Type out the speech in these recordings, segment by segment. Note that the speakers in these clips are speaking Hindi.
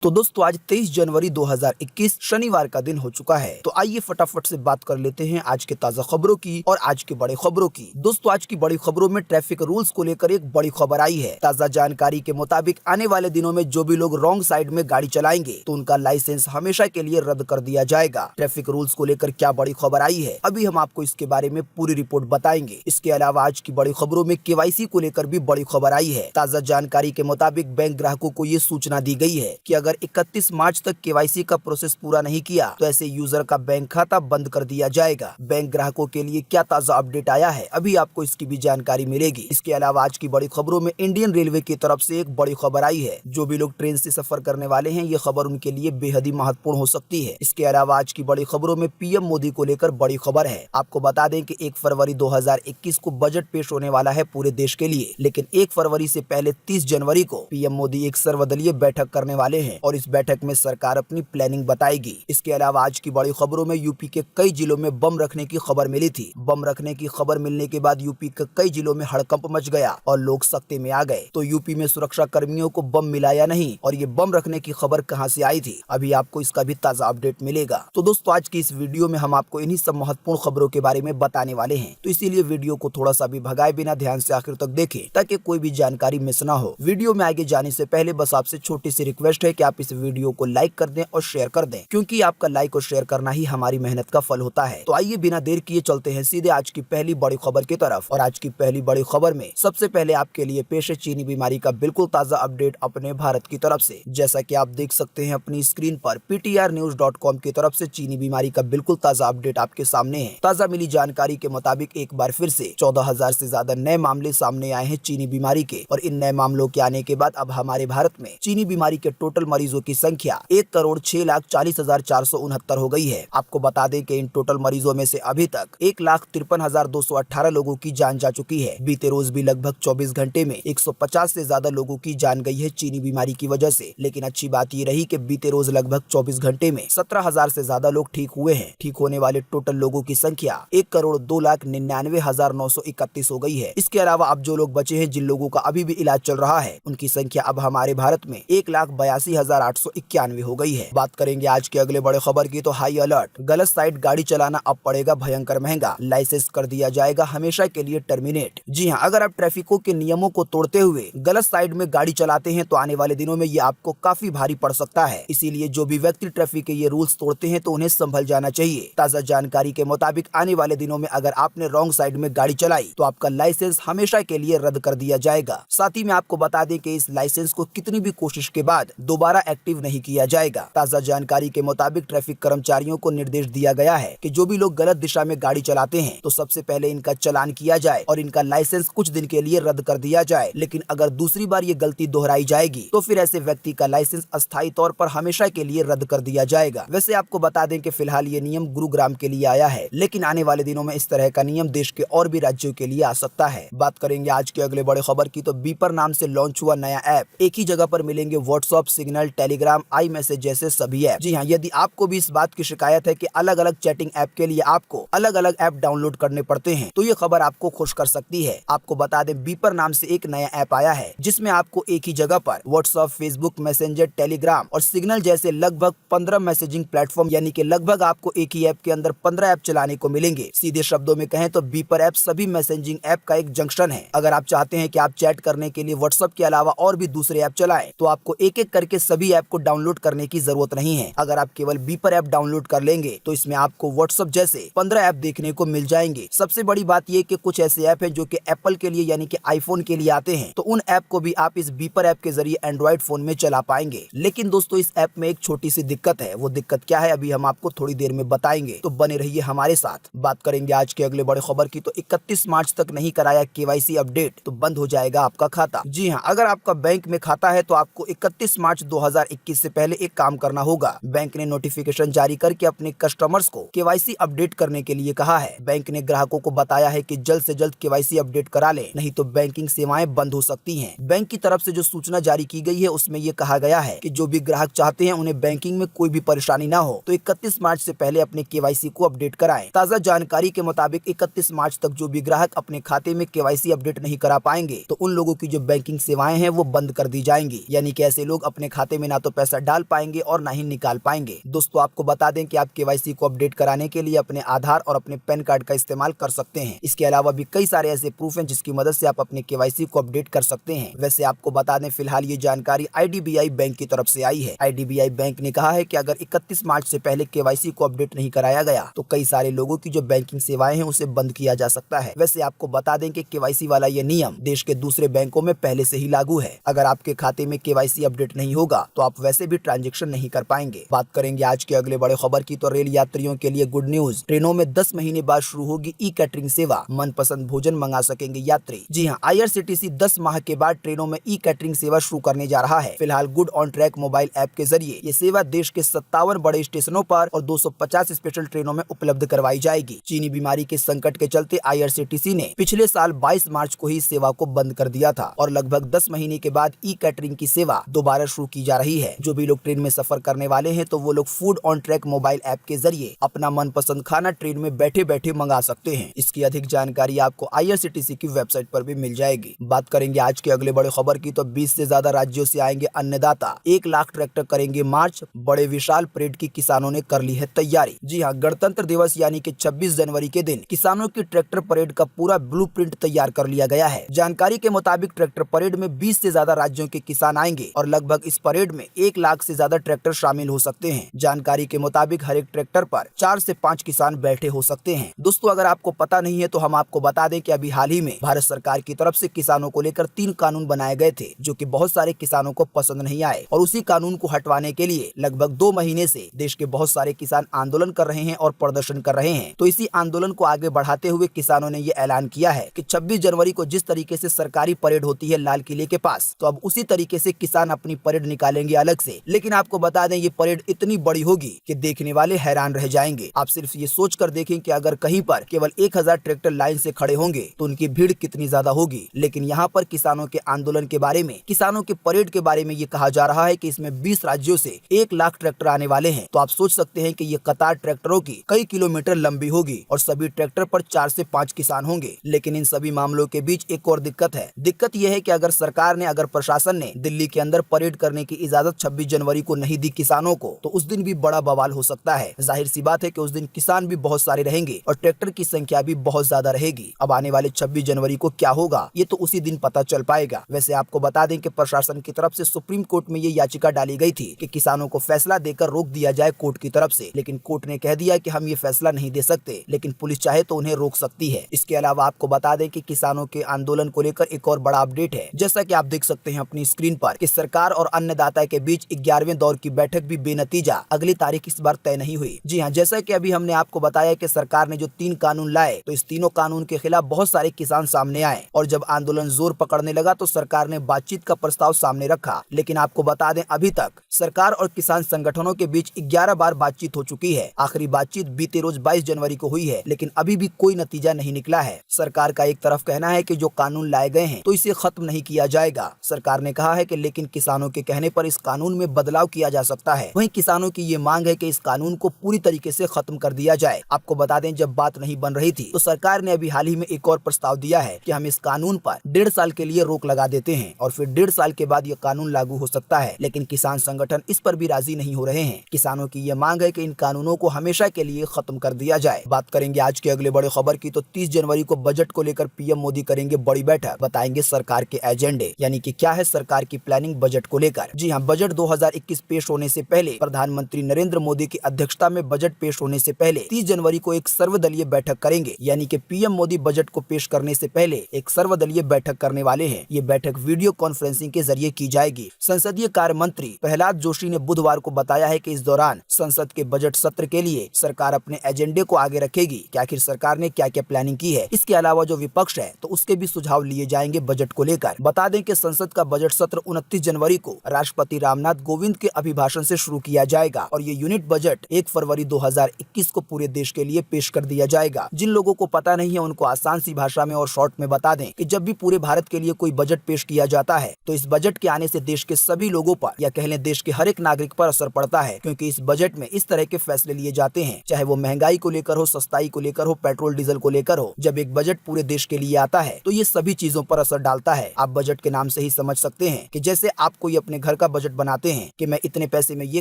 तो दोस्तों आज 23 जनवरी 2021 शनिवार का दिन हो चुका है। तो आइए फटाफट से बात कर लेते हैं आज के ताजा खबरों की और आज की बड़ी खबरों की। दोस्तों आज की बड़ी खबरों में ट्रैफिक रूल्स को लेकर एक बड़ी खबर आई है। ताजा जानकारी के मुताबिक आने वाले दिनों में जो भी लोग रॉन्ग साइड में गाड़ी चलाएंगे तो उनका लाइसेंस हमेशा के लिए रद्द कर दिया जाएगा। ट्रैफिक रूल्स को लेकर क्या बड़ी खबर आई है, अभी हम आपको इसके बारे में पूरी रिपोर्ट बताएंगे। इसके अलावा आज की बड़ी खबरों में केवाईसी को लेकर भी बड़ी खबर आई है। ताजा जानकारी के मुताबिक बैंक ग्राहकों को ये सूचना दी गई है कि अगर 31 मार्च तक केवाईसी का प्रोसेस पूरा नहीं किया तो ऐसे यूजर का बैंक खाता बंद कर दिया जाएगा। बैंक ग्राहकों के लिए क्या ताजा अपडेट आया है, अभी आपको इसकी भी जानकारी मिलेगी। इसके अलावा आज की बड़ी खबरों में इंडियन रेलवे की तरफ से एक बड़ी खबर आई है। जो भी लोग ट्रेन से सफर करने वाले हैं, ये खबर उनके लिए बेहद ही महत्वपूर्ण हो सकती है। इसके अलावा आज की बड़ी खबरों में पीएम मोदी को लेकर बड़ी खबर है। आपको बता दें कि 1 फरवरी 2021 को बजट पेश होने वाला है पूरे देश के लिए, लेकिन 1 फरवरी से पहले 30 जनवरी को पीएम मोदी एक सर्वदलीय बैठक करने वाले हैं और इस बैठक में सरकार अपनी प्लानिंग बताएगी। इसके अलावा आज की बड़ी खबरों में यूपी के कई जिलों में बम रखने की खबर मिली थी। बम रखने की खबर मिलने के बाद यूपी के कई जिलों में हड़कंप मच गया और लोग सख्ते में आ गए। तो यूपी में सुरक्षा कर्मियों को बम मिला या नहीं और ये बम रखने की खबर कहां से आई थी, अभी आपको इसका भी ताजा अपडेट मिलेगा। तो दोस्तों आज की इस वीडियो में हम आपको इन्हीं सब महत्वपूर्ण खबरों के बारे में बताने वाले हैं, तो इसीलिए वीडियो को थोड़ा सा भी भगाए बिना ध्यान से आखिर तक देखें ताकि कोई भी जानकारी मिस ना हो। वीडियो में आगे जाने से पहले बस आपसे छोटी सी रिक्वेस्ट है कि आप इस वीडियो को लाइक कर दें और शेयर कर दें, क्योंकि आपका लाइक और शेयर करना ही हमारी मेहनत का फल होता है। तो आइए बिना देर किए चलते हैं सीधे आज की पहली बड़ी खबर की तरफ। और आज की पहली बड़ी खबर में सबसे पहले आपके लिए पेश है चीनी बीमारी का बिल्कुल ताजा अपडेट अपने भारत की तरफ से। जैसा कि आप देख सकते हैं अपनी स्क्रीन पर ptrnews.com की तरफ से चीनी बीमारी का बिल्कुल ताजा अपडेट आपके सामने है। ताजा मिली जानकारी के मुताबिक एक बार फिर से 14,000 से ज्यादा नए मामले सामने आए हैं चीनी बीमारी के, और इन नए मामलों के आने के बाद अब हमारे भारत में चीनी बीमारी के टोटल मरीजों की संख्या 1,06,40,469 हो गई है। आपको बता दें कि इन टोटल मरीजों में से अभी तक 1,53,218 लोगों की जान जा चुकी है। बीते रोज भी लगभग 24 घंटे में 150 से ज्यादा लोगों की जान गई है चीनी बीमारी की वजह से। लेकिन अच्छी बात ये रही कि बीते रोज लगभग 24 घंटे में 17,000 से ज्यादा लोग ठीक हुए हैं। ठीक होने वाले टोटल लोगों की संख्या 1,02,99,131 हो गई है। इसके अलावा अब जो लोग बचे हैं, जिन लोगों का अभी भी इलाज चल रहा है, उनकी संख्या अब हमारे भारत में 1,82,891 हो गई है। बात करेंगे आज के अगले बड़े खबर की, तो हाई अलर्ट, गलत साइड गाड़ी चलाना अब पड़ेगा भयंकर महंगा, लाइसेंस कर दिया जाएगा हमेशा के लिए टर्मिनेट। जी हां, अगर आप ट्रैफिकों के नियमों को तोड़ते हुए गलत साइड में गाड़ी चलाते हैं तो आने वाले दिनों में ये आपको काफी भारी पड़ सकता है। इसीलिए जो भी व्यक्ति ट्रैफिक के ये रूल्स तोड़ते हैं तो उन्हें संभल जाना चाहिए। ताजा जानकारी के मुताबिक आने वाले दिनों में अगर आपने रॉन्ग साइड में गाड़ी चलाई तो आपका लाइसेंस हमेशा के लिए रद्द कर दिया जाएगा। साथ ही में आपको बता दें कि इस लाइसेंस को कितनी भी कोशिश के बाद दोबारा एक्टिव नहीं किया जाएगा। ताजा जानकारी के मुताबिक ट्रैफिक कर्मचारियों को निर्देश दिया गया है कि जो भी लोग गलत दिशा में गाड़ी चलाते हैं तो सबसे पहले इनका चालान किया जाए और इनका लाइसेंस कुछ दिन के लिए रद्द कर दिया जाए। लेकिन अगर दूसरी बार ये गलती दोहराई जाएगी तो फिर ऐसे व्यक्ति का लाइसेंस अस्थायी तौर पर हमेशा के लिए रद्द कर दिया जाएगा। वैसे आपको बता दें कि फिलहाल ये नियम गुरुग्राम के लिए आया है, लेकिन आने वाले दिनों में इस तरह का नियम देश के और भी राज्यों के लिए आ सकता है। बात करेंगे आज के अगले बड़े खबर की, तो बीपर नाम से लॉन्च हुआ नया ऐप। एक ही जगह पर मिलेंगे WhatsApp, signal, Telegram, I message जैसे सभी ऐप। जी हाँ, यदि आपको भी इस बात की शिकायत है कि अलग अलग चैटिंग ऐप के लिए आपको अलग अलग ऐप डाउनलोड करने पड़ते हैं, तो ये खबर आपको खुश कर सकती है। आपको बता दें बीपर नाम से एक नया ऐप आया है जिसमें आपको एक ही जगह पर व्हाट्सएप, फेसबुक, मैसेंजर, टेलीग्राम और सिग्नल जैसे लगभग 15 मैसेजिंग प्लेटफॉर्म, यानी कि लगभग आपको एक ही ऐप के अंदर 15 ऐप चलाने को मिलेंगे। सीधे शब्दों में कहें तो बीपर ऐप सभी मैसेजिंग ऐप का एक जंक्शन है। अगर आप चाहते हैं कि आप चैट करने के लिए व्हाट्सएप के अलावा और भी दूसरे ऐप चलाएं, तो आपको एक एक करके सभी ऐप को डाउनलोड करने की जरूरत नहीं है। अगर आप केवल बीपर ऐप डाउनलोड कर लेंगे तो इसमें आपको व्हाट्सएप जैसे 15 ऐप देखने को मिल जाएंगे। सबसे बड़ी बात यह कि कुछ ऐसे ऐप हैं जो कि एप्पल के लिए यानी कि आईफोन के लिए आते हैं, तो उन ऐप को भी आप इस बीपर ऐप के जरिए एंड्रॉइड फोन में चला पाएंगे। लेकिन दोस्तों इस ऐप में एक छोटी सी दिक्कत है। वो दिक्कत क्या है, अभी हम आपको थोड़ी देर में बताएंगे, तो बने रहिए हमारे साथ। बात करेंगे आज के अगले बड़े खबर की, तो 31 मार्च तक नहीं कराया केवाईसी अपडेट तो बंद हो जाएगा आपका खाता। जी हाँ, अगर आपका बैंक में खाता है तो आपको 31 मार्च 2021 से पहले एक काम करना होगा। बैंक ने नोटिफिकेशन जारी करके अपने कस्टमर्स को केवाईसी अपडेट करने के लिए कहा है। बैंक ने ग्राहकों को बताया है कि जल्द से जल्द केवाईसी अपडेट करा लें, नहीं तो बैंकिंग सेवाएं बंद हो सकती हैं। बैंक की तरफ से जो सूचना जारी की गई है उसमें ये कहा गया है कि जो भी ग्राहक चाहते हैं उन्हें बैंकिंग में कोई भी परेशानी ना हो तो 31 मार्च से पहले अपने केवाईसी को अपडेट कराएं। ताजा जानकारी के मुताबिक 31 मार्च तक जो भी ग्राहक अपने खाते में केवाईसी अपडेट नहीं करा पाएंगे तो उन लोगों की जो बैंकिंग सेवाएं हैं वो बंद कर दी जाएंगी। यानी कि ऐसे लोग अपने खाते खाते में ना तो पैसा डाल पाएंगे और ना ही निकाल पाएंगे। दोस्तों आपको बता दें कि आप केवाईसी को अपडेट कराने के लिए अपने आधार और अपने पैन कार्ड का इस्तेमाल कर सकते हैं। इसके अलावा भी कई सारे ऐसे प्रूफ हैं जिसकी मदद से आप अपने केवाईसी को अपडेट कर सकते हैं। वैसे आपको बता दें फिलहाल ये जानकारी IDBI बैंक की तरफ से आई है। IDBI बैंक ने कहा है कि अगर 31 मार्च से पहले केवाईसी को अपडेट नहीं कराया गया तो कई सारे लोगों की जो बैंकिंग सेवाएं हैं उसे बंद किया जा सकता है। वैसे आपको बता दें कि केवाईसी वाला ये नियम देश के दूसरे बैंकों में पहले से ही लागू है। अगर आपके खाते में केवाईसी अपडेट नहीं होगा तो आप वैसे भी ट्रांजैक्शन नहीं कर पाएंगे। बात करेंगे आज के अगले बड़े खबर की तो रेल यात्रियों के लिए गुड न्यूज। ट्रेनों में 10 महीने बाद शुरू होगी ई कैटरिंग सेवा। मनपसंद भोजन मंगा सकेंगे यात्री। जी हां, IRCTC 10 माह के बाद ट्रेनों में ई कैटरिंग सेवा शुरू करने जा रहा है। फिलहाल good on track mobile app के जरिए ये सेवा देश के 57 बड़े स्टेशनों पर और 250 स्पेशल ट्रेनों में उपलब्ध करवाई जाएगी। चीनी बीमारी के संकट के चलते IRCTC ने पिछले साल 22 मार्च को ही सेवा को बंद कर दिया था और लगभग 10 महीने के बाद ई कैटरिंग की सेवा दोबारा शुरू की जा रही है। जो भी लोग ट्रेन में सफर करने वाले हैं तो वो लोग food on track mobile app के जरिए अपना मनपसंद खाना ट्रेन में बैठे बैठे मंगा सकते हैं। इसकी अधिक जानकारी आपको IRCTC की वेबसाइट पर भी मिल जाएगी। बात करेंगे आज के अगले बड़े खबर की तो 20 से ज्यादा राज्यों से आएंगे अन्नदाता। 1 लाख ट्रैक्टर करेंगे मार्च। बड़े विशाल परेड की किसानों ने कर ली है तैयारी। जी हाँ, गणतंत्र दिवस यानी कि 26 जनवरी के दिन किसानों की ट्रैक्टर परेड का पूरा ब्लूप्रिंट तैयार कर लिया गया है। जानकारी के मुताबिक ट्रैक्टर परेड में 20 से ज्यादा राज्यों के किसान आएंगे और लगभग इस परेड में 1 लाख से ज्यादा ट्रैक्टर शामिल हो सकते हैं। जानकारी के मुताबिक हर एक ट्रैक्टर पर 4 से 5 किसान बैठे हो सकते हैं। दोस्तों अगर आपको पता नहीं है तो हम आपको बता दें कि अभी हाल ही में भारत सरकार की तरफ से किसानों को लेकर 3 कानून बनाए गए थे जो कि बहुत सारे किसानों को पसंद नहीं आए और उसी कानून को हटवाने के लिए लगभग 2 महीने से देश के बहुत सारे किसान आंदोलन कर रहे हैं और प्रदर्शन कर रहे हैं। तो इसी आंदोलन को आगे बढ़ाते हुए किसानों ने ये ऐलान किया है कि 26 जनवरी को जिस तरीके से सरकारी परेड होती है लाल किले के पास, तो अब उसी तरीके से किसान अपनी परेड निकालेंगे अलग से। लेकिन आपको बता दें ये परेड इतनी बड़ी होगी कि देखने वाले हैरान रह जाएंगे। आप सिर्फ ये सोच कर देखें कि अगर कहीं पर केवल 1000 ट्रैक्टर लाइन से खड़े होंगे तो उनकी भीड़ कितनी ज्यादा होगी। लेकिन यहाँ पर किसानों के आंदोलन के बारे में, किसानों के परेड के बारे में ये कहा जा रहा है कि इसमें 20 राज्यों से 1 लाख ट्रैक्टर आने वाले हैं। तो आप सोच सकते हैं कि ये कतार ट्रैक्टरों की कई किलोमीटर लंबी होगी और सभी ट्रैक्टर पर 4 से 5 किसान होंगे। लेकिन इन सभी मामलों के बीच एक और दिक्कत है। दिक्कत यह है कि अगर सरकार ने, अगर प्रशासन ने दिल्ली के अंदर परेड करने की इजाजत 26 जनवरी को नहीं दी किसानों को, तो उस दिन भी बड़ा बवाल हो सकता है। जाहिर सी बात है कि उस दिन किसान भी बहुत सारे रहेंगे और ट्रैक्टर की संख्या भी बहुत ज्यादा रहेगी। अब आने वाले 26 जनवरी को क्या होगा ये तो उसी दिन पता चल पाएगा। वैसे आपको बता दें कि प्रशासन की तरफ से सुप्रीम कोर्ट में ये याचिका डाली गई थी कि किसानों को फैसला देकर रोक दिया जाए कोर्ट की तरफ से, लेकिन कोर्ट ने कह दिया कि हम ये फैसला नहीं दे सकते, लेकिन पुलिस चाहे तो उन्हें रोक सकती है। इसके अलावा आपको बता दें कि किसानों के आंदोलन को लेकर एक और बड़ा अपडेट है। जैसा कि आप देख सकते हैं अपनी स्क्रीन पर कि सरकार और अन्नदाता के बीच 11वें दौर की बैठक भी बेनतीजा, अगली तारीख इस बार तय नहीं हुई। जी हाँ, जैसा कि अभी हमने आपको बताया कि सरकार ने जो 3 कानून लाए तो इस तीनों कानून के खिलाफ बहुत सारे किसान सामने आए और जब आंदोलन जोर पकड़ने लगा तो सरकार ने बातचीत का प्रस्ताव सामने रखा। लेकिन आपको बता दें अभी तक सरकार और किसान संगठनों के बीच 11 बार बातचीत हो चुकी है। आखिरी बातचीत बीते रोज 22 जनवरी को हुई है, लेकिन अभी भी कोई नतीजा नहीं निकला है। सरकार का एक तरफ कहना है कि जो कानून लाए गए हैं तो इसे खत्म नहीं किया जाएगा। सरकार ने कहा है कि लेकिन किसानों के कहने पर इस कानून में बदलाव किया जा सकता है। वहीं किसानों की ये मांग है कि इस कानून को पूरी तरीके से खत्म कर दिया जाए। आपको बता दें जब बात नहीं बन रही थी तो सरकार ने अभी हाल ही में एक और प्रस्ताव दिया है कि हम इस कानून पर 1.5 साल के लिए रोक लगा देते हैं और फिर 1.5 साल के बाद ये कानून लागू हो सकता है। लेकिन किसान संगठन इस पर भी राजी नहीं हो रहे हैं। किसानों की ये मांग है कि इन कानूनों को हमेशा के लिए खत्म कर दिया जाए। बात करेंगे आज के अगले बड़े खबर की तो 30 जनवरी को बजट को लेकर पीएम मोदी करेंगे बड़ी बैठक। बताएंगे सरकार के एजेंडे, यानी कि क्या है सरकार की प्लानिंग बजट को लेकर। जी हाँ, बजट 2021 पेश होने से पहले प्रधानमंत्री नरेंद्र मोदी की अध्यक्षता में बजट पेश होने से पहले 30 जनवरी को एक सर्वदलीय बैठक करेंगे। यानी कि पीएम मोदी बजट को पेश करने से पहले एक सर्वदलीय बैठक करने वाले हैं। ये बैठक वीडियो कॉन्फ्रेंसिंग के जरिए की जाएगी। संसदीय कार्य मंत्री प्रहलाद जोशी ने बुधवार को बताया है कि इस दौरान संसद के बजट सत्र के लिए सरकार अपने एजेंडे को आगे रखेगी कि आखिर सरकार ने क्या क्या प्लानिंग की है। इसके अलावा जो विपक्ष है तो उसके भी सुझाव लिए जाएंगे बजट को लेकर। बता दें कि संसद का बजट सत्र 29 जनवरी को राष्ट्रपति रामनाथ कोविंद के अभिभाषण से शुरू किया जाएगा और ये यूनिट बजट 1 फरवरी 2021 को पूरे देश के लिए पेश कर दिया जाएगा। जिन लोगों को पता नहीं है उनको आसान सी भाषा में और शॉर्ट में बता दें कि जब भी पूरे भारत के लिए कोई बजट पेश किया जाता है तो इस बजट के आने से देश के सभी लोगों पर या कह लें देश के हर एक नागरिक पर असर पड़ता है, क्योंकि इस बजट में इस तरह के फैसले लिए जाते हैं, चाहे वो महंगाई को लेकर हो, सस्ताई को लेकर हो, पेट्रोल डीजल को लेकर हो। जब एक बजट पूरे देश के लिए आता है तो ये सभी चीजों पर असर डालता है। आप बजट के नाम से ही समझ सकते हैं कि जैसे आप कोई अपने घर का बजट बनाते हैं कि मैं इतने पैसे में ये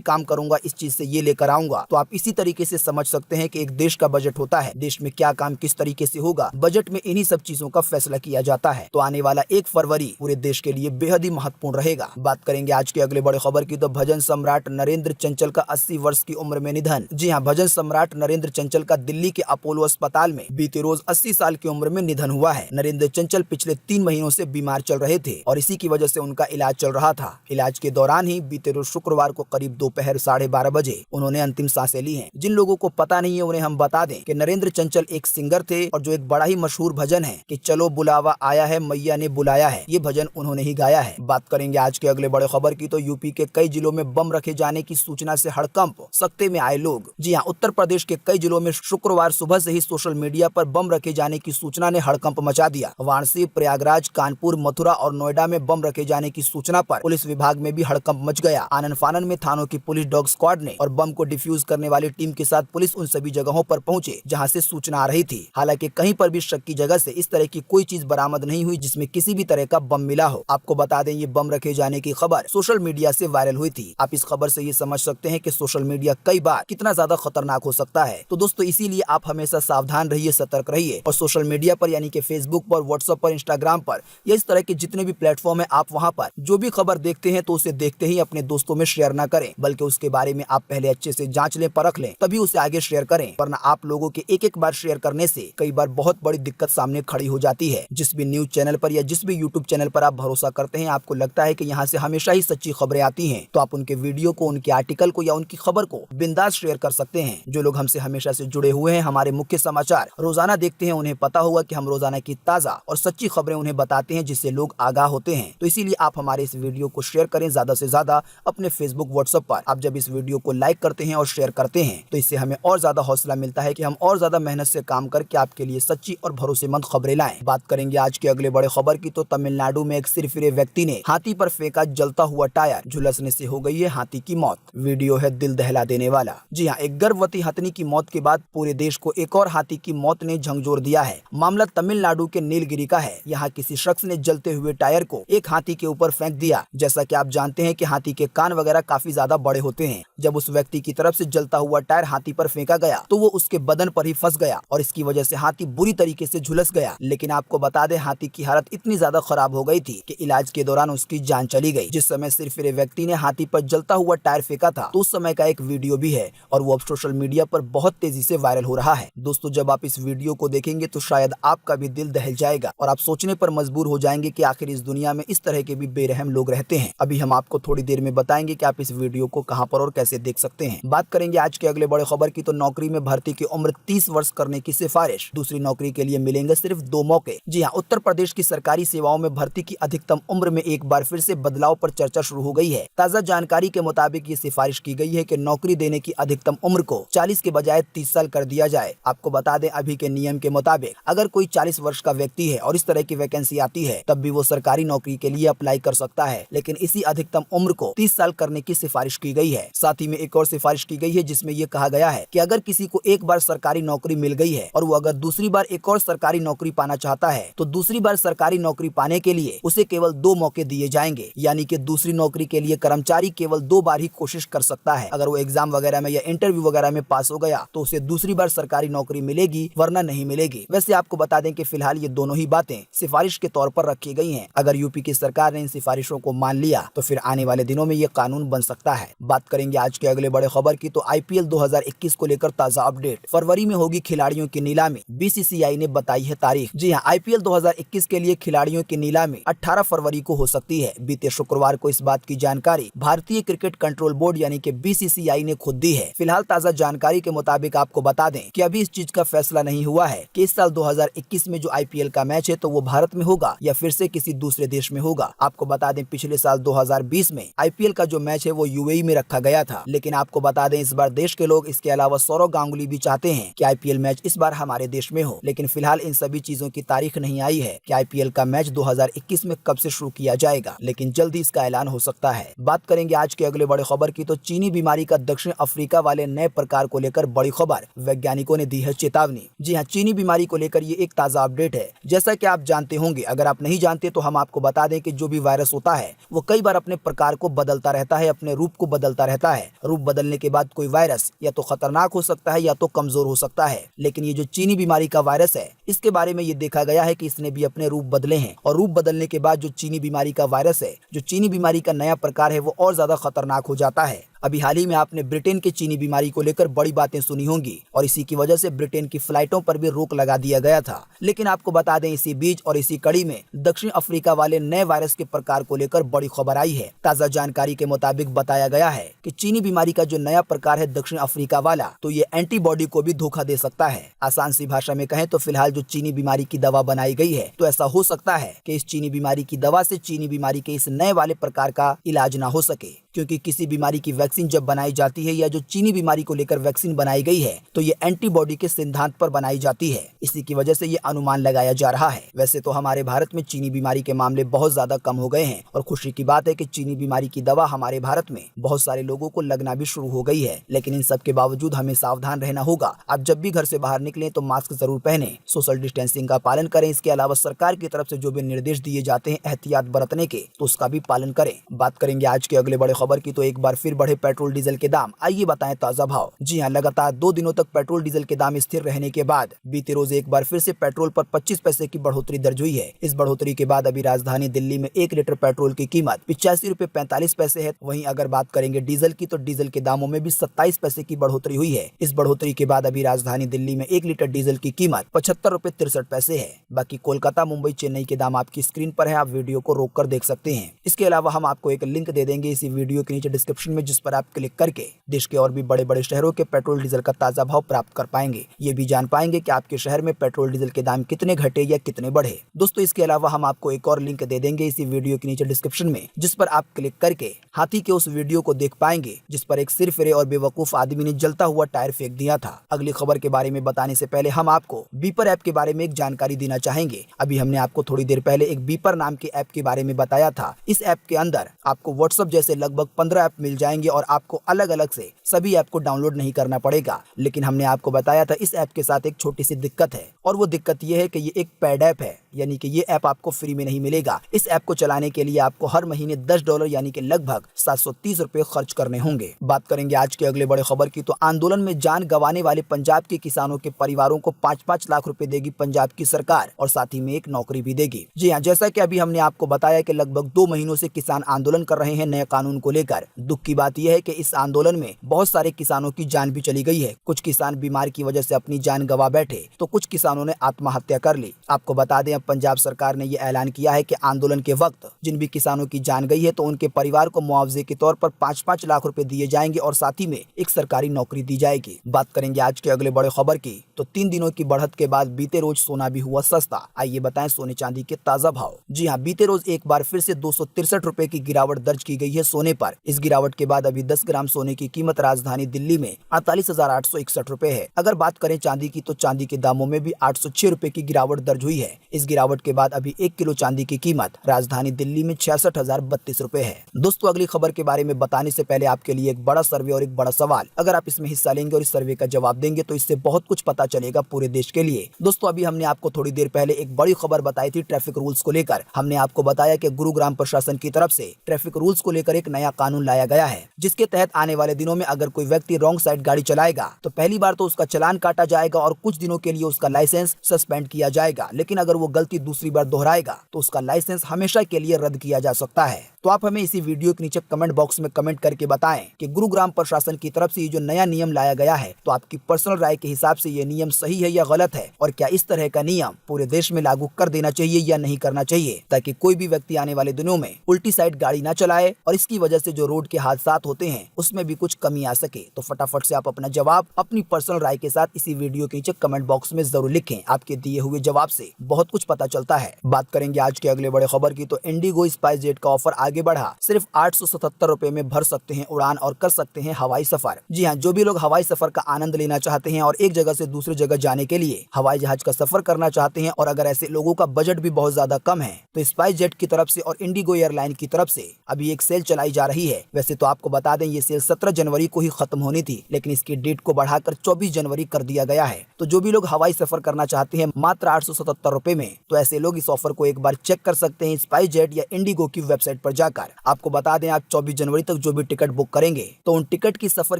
काम करूंगा, इस चीज से ये लेकर आऊंगा, तो आप इसी तरीके से समझ सकते हैं कि एक देश का बजट होता है, देश में क्या काम किस तरीके से होगा, बजट में इन्हीं सब चीजों का फैसला किया जाता है। तो आने वाला 1 फरवरी पूरे देश के लिए बेहद ही महत्वपूर्ण रहेगा। बात करेंगे आज के अगले बड़े खबर की, तो भजन सम्राट नरेंद्र चंचल का 80 वर्ष की उम्र में निधन। जी हाँ, भजन सम्राट नरेंद्र चंचल का दिल्ली के अपोलो अस्पताल में बीते रोज 80 साल की उम्र में निधन हुआ है। नरेंद्र चंचल पिछले 3 महीनों से बीमार चल रहे थे और इसी की वजह से उनका इलाज चल रहा था। इलाज के दौरान ही बीते रोज शुक्रवार को करीब दोपहर 12:30 बजे उन्होंने अंतिम सांसें ली हैं। जिन लोगों को पता नहीं है उन्हें हम बता दें कि नरेंद्र चंचल एक सिंगर थे और जो एक बड़ा ही मशहूर भजन है कि चलो बुलावा आया है मैया ने बुलाया है, ये भजन उन्होंने ही गाया है। बात करेंगे आज के अगले बड़े खबर की, तो यूपी के कई जिलों में बम रखे जाने की सूचना से हड़कंप, सकते में आए लोग। जी हाँ, उत्तर प्रदेश के कई जिलों में शुक्रवार सुबह से ही सोशल मीडिया पर बम रखे जाने की सूचना ने हड़कंप मचा दिया। वाराणसी, प्रयागराज, कानपुर, मथुरा और नोएडा में बम रखे जाने की सूचना पर पुलिस विभाग में भी हड़कंप मच गया। आनन फानन में थानों की पुलिस डॉग स्क्वाड ने और बम को डिफ्यूज करने वाली टीम के साथ पुलिस उन सभी जगहों पर पहुंचे जहां से सूचना आ रही थी। हालांकि कहीं पर भी शक की जगह से इस तरह की कोई चीज बरामद नहीं हुई जिसमें किसी भी तरह का बम मिला हो। आपको बता दें, ये बम रखे जाने की खबर सोशल मीडिया से वायरल हुई थी। आप इस खबर से ये समझ सकते हैं कि सोशल मीडिया कई बार कितना ज्यादा खतरनाक हो सकता है। तो दोस्तों, इसीलिए आप हमेशा सावधान रहिए, सतर्क रहिए और सोशल मीडिया पर यानी कि फेसबुक पर, व्हाट्सएप पर, इंस्टाग्राम पर या इस तरह के जितने भी प्लेटफॉर्म है, आप वहां पर जो भी खबर देखते हैं तो उसे देखते ही अपने दोस्तों में शेयर ना करें, बल्कि उसके बारे में आप पहले अच्छे से जांच लें, परख लें, तभी उसे आगे शेयर करें। वरना आप लोगों के एक बार शेयर करने से कई बार बहुत बड़ी दिक्कत सामने खड़ी हो जाती है। जिस भी न्यूज चैनल पर या जिस भी यूट्यूब चैनल पर आप भरोसा करते हैं, आपको लगता है कि यहाँ से हमेशा ही सच्ची खबरें आती हैं, तो आप उनके वीडियो को, उनके आर्टिकल को या उनकी खबर को बिंदास शेयर कर सकते हैं। जो लोग हमसे हमेशा से जुड़े हुए हैं, हमारे मुख्य समाचार रोजाना देखते हैं, उन्हें पता होगा कि हम रोजाना की ताजा और सच्ची खबरें उन्हें बताते हैं, जिससे लोग आगाह होते हैं। तो इसीलिए आप हमारे इस वीडियो को शेयर करें ज्यादा से ज्यादा अपने फेसबुक, व्हाट्सएप पर। आप जब इस वीडियो को लाइक करते हैं और शेयर करते हैं तो इससे हमें और ज्यादा हौसला मिलता है कि हम और ज्यादा मेहनत से काम करके आपके लिए सच्ची और भरोसेमंद खबरें लाएं। बात करेंगे आज के अगले बड़े खबर की, तो तमिलनाडु में एक सिरफिरे व्यक्ति ने हाथी पर फेंका जलता हुआ टायर, झुलसने से हो गई है हाथी की मौत। वीडियो है दिल दहला देने वाला। जी हाँ, एक गर्भवती हथनी की मौत के बाद पूरे देश को एक और हाथी की मौत ने झंझोर दिया है। मामला तमिलनाडु के नीलगिरी का है। यहाँ किसी शख्स ने जलते हुए टायर को एक हाथी के ऊपर फेंक दिया। जैसा कि आप जानते हैं कि हाथी के कान वगैरह काफी ज्यादा बड़े होते हैं। जब उस व्यक्ति की तरफ से जलता हुआ टायर हाथी पर फेंका गया तो वो उसके बदन पर ही फंस गया और इसकी वजह से हाथी बुरी तरीके से झुलस गया। लेकिन आपको बता दें, हाथी की हालत इतनी ज्यादा खराब हो गई थी कि इलाज के दौरान उसकी जान चली गई। जिस समय सिरफिरे व्यक्ति ने हाथी पर जलता हुआ टायर फेंका था तो उस समय का एक वीडियो भी है और वो अब सोशल मीडिया पर बहुत तेजी से वायरल हो रहा है। दोस्तों, जब आप इस वीडियो को देखेंगे तो शायद आपका भी दिल दहल जाएगा और आप सोचने पर मजबूर हो जाएंगे कि आखिर इस दुनिया में इस तरह के भी बेरहम लोग रहते हैं। अभी हम आपको थोड़ी देर में बताएंगे कि आप इस वीडियो को कहां पर और कैसे देख सकते हैं। बात करेंगे आज के अगले बड़े खबर की, तो नौकरी में भर्ती की उम्र 30 वर्ष करने की सिफारिश। दूसरी नौकरी के लिए मिलेंगे सिर्फ 2 मौके। जी हाँ, उत्तर प्रदेश की सरकारी सेवाओं में भर्ती की अधिकतम उम्र में एक बार फिर से बदलाव पर चर्चा शुरू हो गई है। ताजा जानकारी के मुताबिक ये सिफारिश की गई है कि नौकरी देने की अधिकतम उम्र को 40 के बजाय 30 साल कर दिया जाए। आपको बता दें, अभी के नियम के मुताबिक अगर कोई 40 वर्ष का व्यक्ति है और इस तरह की वैकेंसी आती है तब भी वो सरकारी नौकरी के लिए अप्लाई कर सकता है, लेकिन इसी अधिकतम उम्र को 30 साल करने की सिफारिश की गई है। साथ ही में एक और सिफारिश की गई है जिसमें यह कहा गया है कि अगर किसी को एक बार सरकारी नौकरी मिल गई है और वो अगर दूसरी बार एक और सरकारी नौकरी पाना चाहता है तो दूसरी बार सरकारी नौकरी पाने के लिए उसे केवल 2 मौके दिए जाएंगे। यानी कि दूसरी नौकरी के लिए कर्मचारी केवल 2 बार ही कोशिश कर सकता है। अगर वो एग्जाम वगैरह में या इंटरव्यू वगैरह में पास हो गया तो उसे दूसरी बार सरकारी नौकरी मिलेगी, वरना नहीं मिलेगी। वैसे आपको बता दें कि फिलहाल ये दोनों ही बातें सिफारिश के तौर पर रखी गई हैं। अगर यूपी की सरकार ने इन सिफारिशों को मान लिया तो फिर आने वाले दिनों में ये कानून बन सकता है। बात करेंगे आज के अगले बड़े खबर की, तो आईपीएल 2021 को लेकर ताजा अपडेट। फरवरी में होगी खिलाड़ियों की नीलामी, बीसीसीआई ने बताई है तारीख। जी हाँ, आईपीएल 2021 के लिए खिलाड़ियों की नीलामी 18 फरवरी को हो सकती है। बीते शुक्रवार को इस बात की जानकारी भारतीय क्रिकेट कंट्रोल बोर्ड यानी कि बीसीसीआई ने खुद दी है। फिलहाल ताजा जानकारी के मुताबिक आपको बता दें कि अभी इस चीज का फैसला नहीं हुआ है कि इस साल 2021 में जो आईपीएल का मैच है तो वो भारत में होगा या फिर से किसी दूसरे देश में होगा। आपको बता दें, पिछले साल 2020 में आईपीएल का जो मैच है वो यूएई में रखा गया था, लेकिन आपको बता दें इस बार देश के लोग, इसके अलावा सौरव गांगुली भी चाहते हैं कि आईपीएल मैच इस बार हमारे देश में हो। लेकिन फिलहाल इन सभी चीजों की तारीख नहीं आई है कि आईपीएल का मैच 2021 में कब से शुरू किया जाएगा, लेकिन जल्दी इसका ऐलान हो सकता है। बात करेंगे आज के अगले बड़े खबर की, तो चीनी बीमारी का दक्षिण अफ्रीका वाले नए प्रकार को लेकर बड़ी खबर, वैज्ञानिकों ने दी है चेतावनी। जी हाँ, चीनी बीमारी को लेकर ये एक ताजा अपडेट है। जैसा कि आप जानते होंगे, अगर आप नहीं जानते तो हम आपको बता दें कि जो भी वायरस होता है वो कई बार अपने अपने प्रकार को बदलता रहता है, अपने रूप को बदलता रहता है। रूप बदलने के बाद कोई वायरस या तो खतरनाक हो सकता है या तो कमजोर हो सकता है। लेकिन ये जो चीनी बीमारी का वायरस है, इसके बारे में ये देखा गया है कि इसने भी अपने रूप बदले हैं और रूप बदलने के बाद जो चीनी बीमारी का वायरस है, जो चीनी बीमारी का नया प्रकार है, वो और ज्यादा खतरनाक हो जाता है। अभी हाल ही में आपने ब्रिटेन के चीनी बीमारी को लेकर बड़ी बातें सुनी होंगी और इसी की वजह से ब्रिटेन की फ्लाइटों पर भी रोक लगा दिया गया था। लेकिन आपको बता दें, इसी बीच और इसी कड़ी में दक्षिण अफ्रीका वाले नए वायरस के प्रकार को लेकर बड़ी खबर आई है। ताजा जानकारी के मुताबिक बताया गया है कि चीनी बीमारी का जो नया प्रकार है दक्षिण अफ्रीका वाला, तो ये एंटीबॉडी को भी धोखा दे सकता है। आसान सी भाषा में कहें तो फिलहाल जो चीनी बीमारी की दवा बनाई गई है, तो ऐसा हो सकता है कि इस चीनी बीमारी की दवा से चीनी बीमारी के इस नए वाले प्रकार का इलाज ना हो सके, क्योंकि किसी बीमारी की वैक्सीन जब बनाई जाती है या जो चीनी बीमारी को लेकर वैक्सीन बनाई गई है, तो ये एंटीबॉडी के सिद्धांत पर बनाई जाती है। इसी की वजह से ये अनुमान लगाया जा रहा है। वैसे तो हमारे भारत में चीनी बीमारी के मामले बहुत ज्यादा कम हो गए हैं और खुशी की बात है कि चीनी बीमारी की दवा हमारे भारत में बहुत सारे लोगों को लगना भी शुरू हो गई है। लेकिन इन सब के बावजूद हमें सावधान रहना होगा। आप जब भी घर से बाहर निकलें तो मास्क जरूर पहने, सोशल डिस्टेंसिंग का पालन करें। इसके अलावा सरकार की तरफ से जो भी निर्देश दिए जाते हैं एहतियात बरतने के, तो उसका भी पालन करें। बात करेंगे आज के अगले बड़े खबर की, तो एक बार फिर बढ़े पेट्रोल डीजल के दाम। आइए बताएं ताजा भाव। जी हां, लगातार 2 दिनों तक पेट्रोल डीजल के दाम स्थिर रहने के बाद बीते रोज एक बार फिर से पेट्रोल पर 25 पैसे की बढ़ोतरी दर्ज हुई है। इस बढ़ोतरी के बाद अभी राजधानी दिल्ली में 1 लीटर पेट्रोल की कीमत 85.45 है। वहीं अगर बात करेंगे डीजल की, तो डीजल के दामों में भी 27 पैसे की बढ़ोतरी हुई है। इस बढ़ोतरी के बाद अभी राजधानी दिल्ली में 1 लीटर डीजल की कीमत 75.63 है। बाकी कोलकाता, मुंबई, चेन्नई के दाम आपकी स्क्रीन पर है, आप वीडियो को रोक कर देख सकते हैं। इसके अलावा हम आपको एक लिंक दे देंगे इसी वीडियो के नीचे डिस्क्रिप्शन में, जिस पर आप क्लिक करके देश के और भी बड़े बड़े शहरों के पेट्रोल डीजल का ताजा भाव प्राप्त कर पाएंगे। ये भी जान पाएंगे कि आपके शहर में पेट्रोल डीजल के दाम कितने घटे या कितने बढ़े। दोस्तों, इसके अलावा हम आपको एक और लिंक दे देंगे इसी वीडियो के नीचे डिस्क्रिप्शन में, जिस पर आप क्लिक करके हाथी के उस वीडियो को देख पाएंगे जिस पर एक सिरफिरे और बेवकूफ आदमी ने जलता हुआ टायर फेंक दिया था। अगली खबर के बारे में बताने से पहले हम आपको बीपर ऐप के बारे में एक जानकारी देना चाहेंगे। अभी हमने आपको थोड़ी देर पहले एक बीपर नाम के ऐप के बारे में बताया था। इस ऐप के अंदर आपको व्हाट्सएप जैसे लगभग 15 ऐप मिल जाएंगे और आपको अलग अलग से सभी ऐप को डाउनलोड नहीं करना पड़ेगा। लेकिन हमने आपको बताया था इस ऐप के साथ एक छोटी सी दिक्कत है, और वो दिक्कत ये है कि ये एक पेड ऐप है, यानी कि ये ऐप आपको फ्री में नहीं मिलेगा। इस ऐप को चलाने के लिए आपको हर महीने $10 यानी कि लगभग 730 रुपए खर्च करने होंगे। बात करेंगे आज के अगले बड़े खबर की, तो आंदोलन में जान गंवाने वाले पंजाब के किसानों के परिवारों को 5-5 लाख रुपए देगी पंजाब की सरकार और साथ ही में एक नौकरी भी देगी। जी हाँ, जैसा कि अभी हमने आपको बताया कि लगभग 2 महीनों से किसान आंदोलन कर रहे हैं नए कानून को लेकर। दुख की बात यह है कि इस आंदोलन में बहुत सारे किसानों की जान भी चली गई है। कुछ किसान बीमार की वजह से अपनी जान गंवा बैठे, तो कुछ किसानों ने आत्महत्या कर ली। आपको बता दें, अब पंजाब सरकार ने यह ऐलान किया है कि आंदोलन के वक्त जिन भी किसानों की जान गई है, तो उनके परिवार को मुआवजे के तौर पर 5-5 लाख रुपए दिए जाएंगे और साथ ही में एक सरकारी नौकरी दी जाएगी। बात करेंगे आज के अगले बड़े खबर की, तो 3 दिनों की बढ़त के बाद बीते रोज सोना भी हुआ सस्ता। आइए बताएं सोने चांदी के ताजा भाव। जी हाँ, बीते रोज एक बार फिर से 263 रुपए की गिरावट दर्ज की गई है सोने पर। इस गिरावट के बाद अभी 10 ग्राम सोने की कीमत राजधानी दिल्ली में 48,861 रुपए है। अगर बात करें चांदी की, तो चांदी के दामों में भी 806 रुपए की गिरावट दर्ज हुई है। इस गिरावट के बाद अभी 1 किलो चांदी की कीमत राजधानी दिल्ली में 66,032 रुपए है। दोस्तों, अगली खबर के बारे में बताने से पहले आपके लिए एक बड़ा सर्वे और एक बड़ा सवाल। अगर आप इसमें हिस्सा लेंगे और इस सर्वे का जवाब देंगे तो इससे बहुत कुछ पता चलेगा पूरे देश के लिए। दोस्तों, अभी हमने आपको थोड़ी देर पहले एक बड़ी खबर बताई थी ट्रैफिक रूल्स को लेकर। हमने आपको बताया कि गुरुग्राम प्रशासन की तरफ से ट्रैफिक रूल्स को लेकर एक नया कानून लाया गया है, जिसके तहत आने वाले दिनों में अगर कोई व्यक्ति रॉन्ग साइड गाड़ी चलाएगा तो पहली बार तो उसका चालान काटा जाएगा और कुछ दिनों के लिए उसका लाइसेंस सस्पेंड किया जाएगा। लेकिन अगर वो गलती दूसरी बार दोहराएगा तो उसका लाइसेंस हमेशा के लिए रद्द किया जा सकता है। तो आप हमें इसी वीडियो के नीचे कमेंट बॉक्स में कमेंट करके बताएं कि गुरुग्राम प्रशासन की तरफ से ये जो नया नियम लाया गया है, तो आपकी पर्सनल राय के हिसाब से ये नियम सही है या गलत है, और क्या इस तरह का नियम पूरे देश में लागू कर देना चाहिए या नहीं करना चाहिए, ताकि कोई भी व्यक्ति आने वाले दिनों में उल्टी साइड गाड़ी ना चलाए और इसकी वजह से जो रोड के हादसा होते हैं उसमें भी कुछ कमी आ सके। तो फटाफट से आप अपना जवाब अपनी पर्सनल राय के साथ इसी वीडियो के नीचे कमेंट बॉक्स में जरूर लिखें। आपके दिए हुए जवाब से बहुत कुछ पता चलता है। बात करेंगे आज के अगले बड़े खबर की, तो इंडिगो स्पाइस जेट का ऑफर आगे बढ़ा। सिर्फ 877 रुपए में भर सकते हैं उड़ान और कर सकते हैं हवाई सफर। जी हाँ, जो भी लोग हवाई सफर का आनंद लेना चाहते हैं और एक जगह से दूसरी जगह जाने के लिए हवाई जहाज का सफर करना चाहते हैं, और अगर ऐसे लोगों का बजट भी बहुत ज्यादा कम है, तो स्पाइस जेट की तरफ से और इंडिगो एयरलाइन की तरफ से अभी एक सेल चलाई जा रही है। वैसे तो आपको बता दें ये सेल 17 जनवरी को ही खत्म होनी थी, लेकिन इसकी डेट को बढ़ाकर 24 जनवरी कर दिया गया है। तो जो भी लोग हवाई सफर करना चाहते हैं मात्र 877 रुपए में, तो ऐसे लोग इस ऑफर को एक बार चेक कर सकते हैं स्पाइस जेट या इंडिगो की वेबसाइट पर जाकर। आपको बता दें, आप 24 जनवरी तक जो भी टिकट बुक करेंगे तो उन टिकट की सफर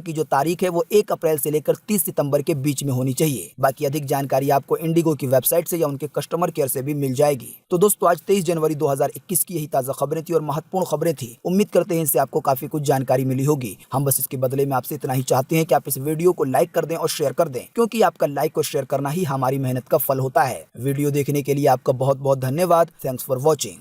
की जो तारीख है वो 1 अप्रैल से लेकर 30 सितंबर के बीच में होनी चाहिए। बाकी अधिक जानकारी आपको इंडिगो की वेबसाइट से या उनके कस्टमर केयर से भी मिल जाएगी। तो दोस्तों, आज 23 जनवरी 2021 की यही ताजा खबरें थी और महत्वपूर्ण खबरें थी। उम्मीद करते हैं इससे आपको काफी कुछ जानकारी मिली होगी। हम बस इसके बदले में आपसे इतना ही चाहते हैं कि आप इस वीडियो को लाइक कर दें और शेयर कर दें, क्योंकि आपका लाइक और शेयर करना ही हमारी मेहनत का फल होता है। वीडियो देखने के लिए आपका बहुत बहुत धन्यवाद। Thanks for watching.